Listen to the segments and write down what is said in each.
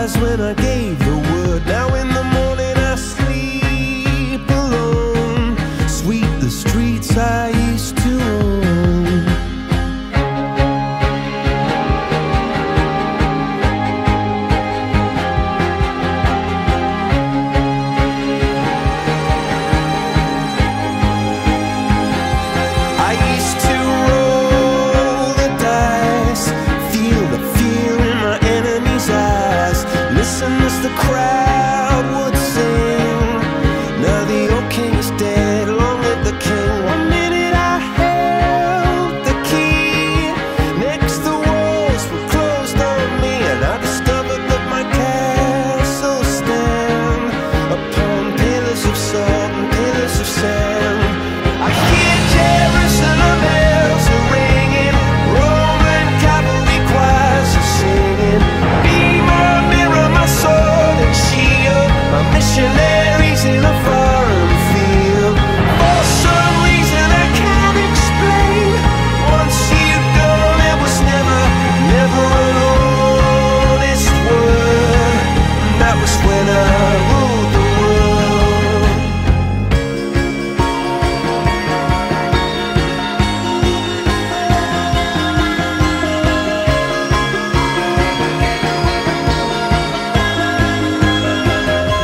eyes when I gave the word. Now in the morning I sleep alone. Sweep the streets I used to own. I used to roll the dice, feel the fear in my enemy's eyes, listen as the crowd would sing. Now the old king is dead, long live the king. One minute I held the key, next the walls were closed on me, and I discovered that my castle stand upon pillars of salt and pillars of sand. I hear Jerusalem bells are ringing, Roman cavalry choirs are singing. Be my mirror, my sword and shield, my missionaries in a foreign field. For some reason I can't explain, once you've gone it was never an honest word. And that was when I ruled the world.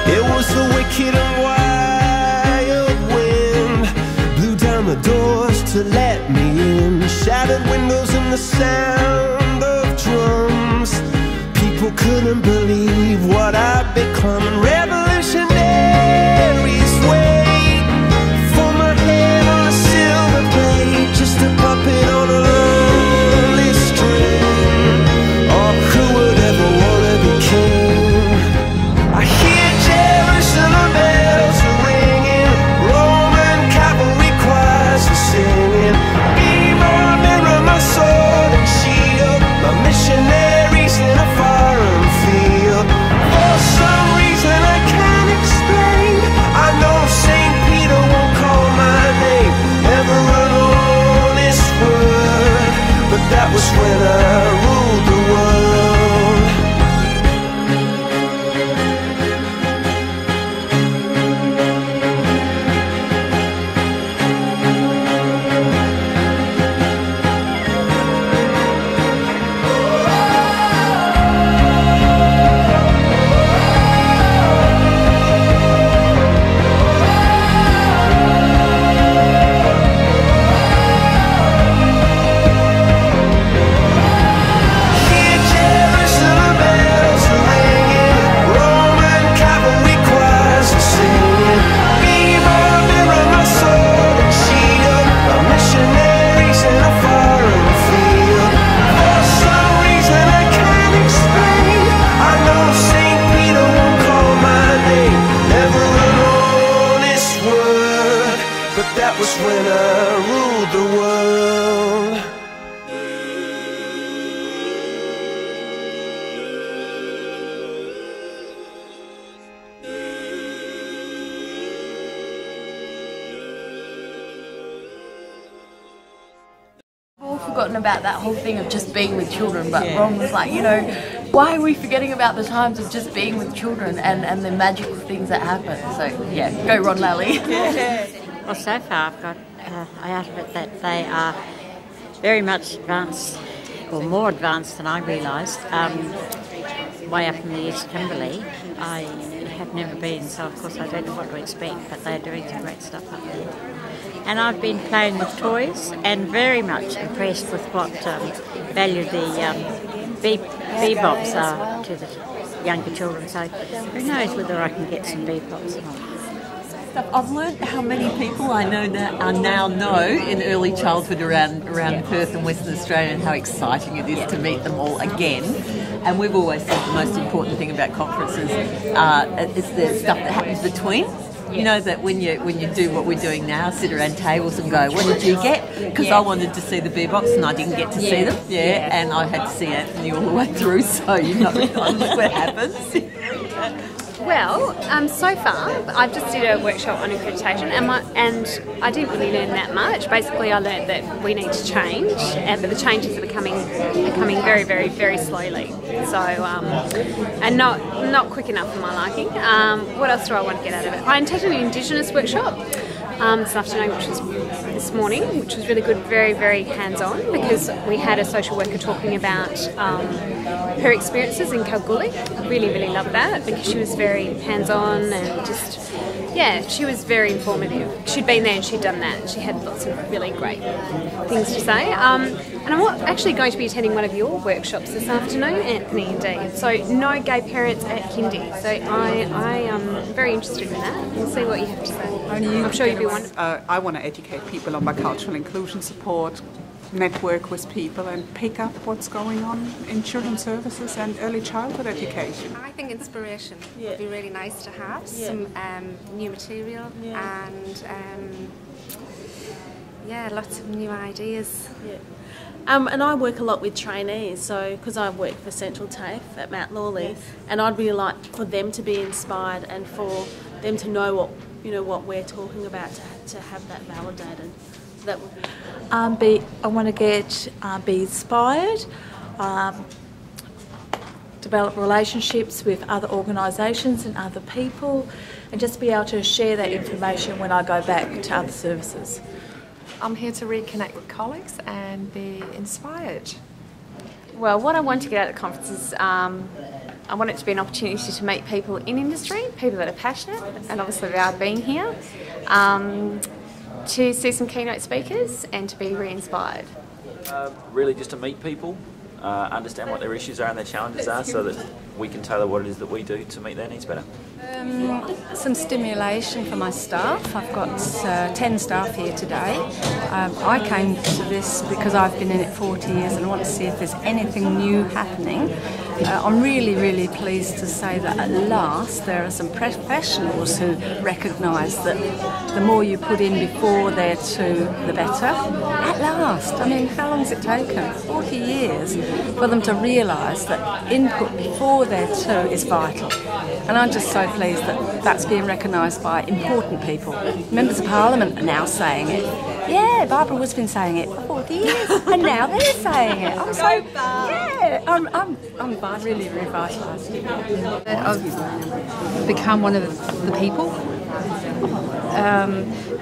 It was the wicked and wild wind, blew down the doors to let me in, shattered windows and the sound of drums. People couldn't believe what I'd become, and revolutionaries wait for my head on a silver plate, just a puppet on a lonely string. Oh, who would ever want to be king? I hear Jerusalem bells are ringing, Roman cavalry choirs are singing. Be my mirror, my sword and shield, my missionaries in a foreign field. For some reason I can't explain, I know St. Peter won't call my name, never an honest word. But that was when I ruled the world. Hear Jerusalem bells are ringing, Roman cavalry choirs are singing. Be my mirror, my sword and shield, my missionaries in a foreign field. For some reason I can't explain, I know St. Peter won't call my name, never an honest word. But that was when I ruled the world. We've all forgotten about that whole thing of just being with children, but Ron was like, you know, why are we forgetting about the times of just being with children and the magical things that happen? So yeah, go Ron Lally. Well, so far I've got out of it that they are very much advanced, or more advanced than I realised. Way up in the East Kimberley, I have never been, so of course I don't know what to expect, but they're doing some great stuff up there. And I've been playing with toys and very much impressed with what value the bebops are to the younger children, so who knows whether I can get some bebops or not. I've learned how many people I know now know in early childhood around Perth and Western Australia, and how exciting it is to meet them all again. And we've always said the most important thing about conferences is the stuff that happens between. You know, that when you do what we're doing now, sit around tables and go, what did you get? Because I wanted to see the bebops and I didn't get to see them. And I had to see Anthony all the way through, so you know what happens. Well, so far I've just did a workshop on accreditation, and I didn't really learn that much. Basically, I learned that we need to change, but the changes are coming very, very, very slowly. So, and not quick enough for my liking. What else do I want to get out of it? I attended an Indigenous workshop this afternoon, which was this morning, which was really good, very, very hands-on, because we had a social worker talking about her experiences in Kalgoorlie. I really, really loved that, because she was very hands-on and just, yeah, she was very informative. She'd been there and she'd done that. She had lots of really great things to say. And I'm actually going to be attending one of your workshops this afternoon, Anthony, indeed. So no gay parents at kindy. So I am very interested in that. We'll see what you have to say. I'm sure you'll be wonderful. I want to educate people on bicultural inclusion support, network with people and pick up what's going on in children's services and early childhood education. I think inspiration would be really nice to have, some new material and lots of new ideas. And I work a lot with trainees, so because I work for Central TAFE at Mount Lawley, and I'd really like for them to be inspired and for them to know what we're talking about, to have that validated. That I want to be inspired, develop relationships with other organisations and other people, and just be able to share that information when I go back to other services. I'm here to reconnect with colleagues and be inspired. Well, what I want to get out of the conference is I want it to be an opportunity to meet people in industry, people that are passionate, and obviously they are being here, to see some keynote speakers and to be re-inspired. Really just to meet people, understand what their issues are and their challenges are, so that we can tailor what it is that we do to meet their needs better. Some stimulation for my staff. I've got 10 staff here today. I came to this because I've been in it 40 years and I want to see if there's anything new happening. I'm really, really pleased to say that at last there are some professionals who recognise that the more you put in before there too, the better. At last. I mean, how long has it taken? 40 years for them to realise that input before there too is vital. And I'm just so pleased that that's being recognised by important people. Members of Parliament are now saying it. Yeah, Barbara has been saying it for 40 years, and now they're saying it. I'm so I'm really revitalised. I've become one of the people.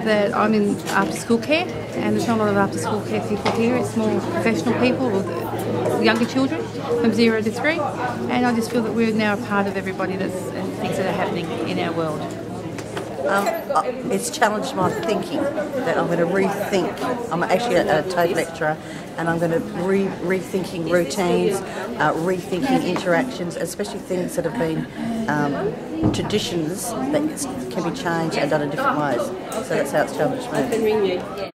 That I'm in after school care, and there's not a lot of after school care people here. It's more professional people with younger children from 0 to 3, and I just feel that we're now a part of everybody and things that are happening in our world. It's challenged my thinking, that I'm going to rethink. I'm actually a TAFE lecturer, and I'm going to rethinking routines, rethinking interactions, especially things that have been traditions that can be changed and done in different ways. So that's how it's challenged me.